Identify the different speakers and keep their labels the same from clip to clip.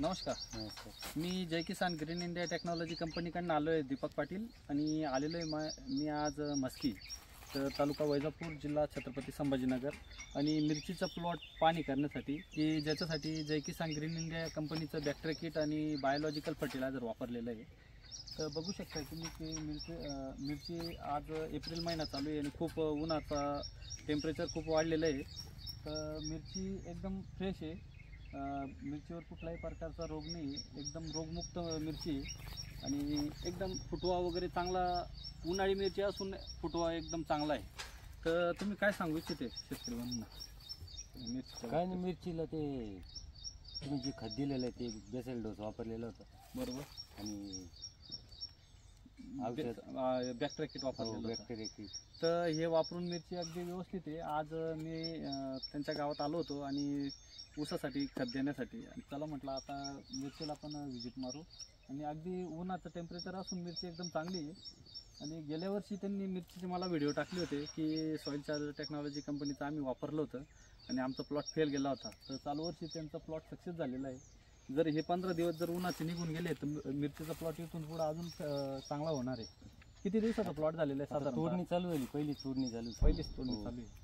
Speaker 1: नमस्कार. मी जय किसान green India technology कंपनीकडून आलो आहे, दीपक पाटील. आणि आलेलो आहे मी आज मस्की तर तालुका वैजापूर, जिल्हा छत्रपती संभाजीनगर. आणि मिरचीचा प्लॉट पाहणी करण्यासाठी की ज्याच्यासाठी जय किसान ग्रीन इंडिया कंपनीचं बॅक्टेरिया किट आणि बायोलॉजिकल फर्टिलायझर वापरलेलं आहे. तर बघू शकता तुम्ही की मिरची आज एप्रिल महिना चालू आहे आणि खूप उन्हाचा टेम्परेचर खूप वाढलेलं आहे. तर मिरची एकदम फ्रेश आहे. मिरचीवर कुठल्याही प्रकारचा रोग नाही, एकदम रोगमुक्त मिरची आणि एकदम फुटवा वगैरे चांगला. उन्हाळी मिरची असून फुटवा एकदम चांगला आहे. तर तुम्ही काय सांगू इच्छिते शेतकरी बंधूंना? मिरची
Speaker 2: काय नाही, मिरचीला ते तुम्ही जे खत दिलेलं आहे ते बेसल डोस वापरलेला होता बरोबर, आणि
Speaker 1: बॅक्टेरिया किट वापरलेलं
Speaker 2: बॅक्टेरिया किट.
Speaker 1: तर हे वापरून मिरची अगदी व्यवस्थित आहे. आज मी त्यांच्या गावात आलो होतो आणि ऊसासाठी खत देण्यासाठी, आणि चला म्हटलं आता मिरचीला पण व्हिजिट मारू. आणि अगदी उन्हाचं टेम्परेचर असून मिरची एकदम चांगली आहे. आणि गेल्या वर्षी त्यांनी मिरचीचे मला व्हिडिओ टाकले होते की सॉईल चार्जर टेक्नॉलॉजी कंपनीचं आम्ही वापरलं होतं आणि आमचा प्लॉट फेल गेला होता. तर चालू वर्षी त्यांचा प्लॉट सक्सेस झालेला आहे. जर हे 15 दिवस जर उन्हाचे निघून गेले तर मिरचीचा प्लॉट इथून पुढे अजून चांगला होणार आहे. किती दिवसाचा प्लॉट झालेला आहे? साधारण
Speaker 2: तोडणी चालू झाली, पहिलीच तोडणी चालू
Speaker 1: चालू आहे.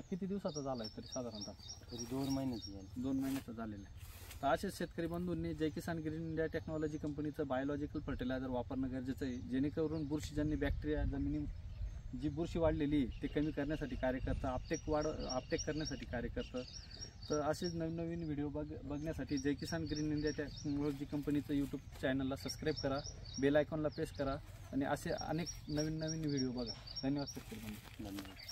Speaker 1: किती दिवसाचा झाला आहे तरी साधारणतः?
Speaker 2: तरी 2 महिन्याची झाली.
Speaker 1: 2 महिन्याचा झालेला आहे. तर असेच शेतकरी बंधूंनी जय किसान ग्रीन इंडिया टेक्नॉलॉजी कंपनीचं बायोलॉजिकल फर्टिलायझर वापरणं गरजेचं आहे, जेणेकरून बुरशीजन्य बॅक्टेरिया जमिनी जी बुरशी वाढलेली आहे ते कमी करण्यासाठी कार्य करतं, आपटेक करण्यासाठी कार्य करतं. तर असेच नवीन नवीन व्हिडिओ बघण्यासाठी जय किसान ग्रीन इंडिया टेक्नॉलॉजी कंपनीचं यूट्यूब चॅनलला सबस्क्राईब करा, बेल आयकॉनला प्रेस करा आणि असे अनेक नवीन नवीन व्हिडिओ बघा. धन्यवाद शेतकरी बंधू.
Speaker 2: धन्यवाद.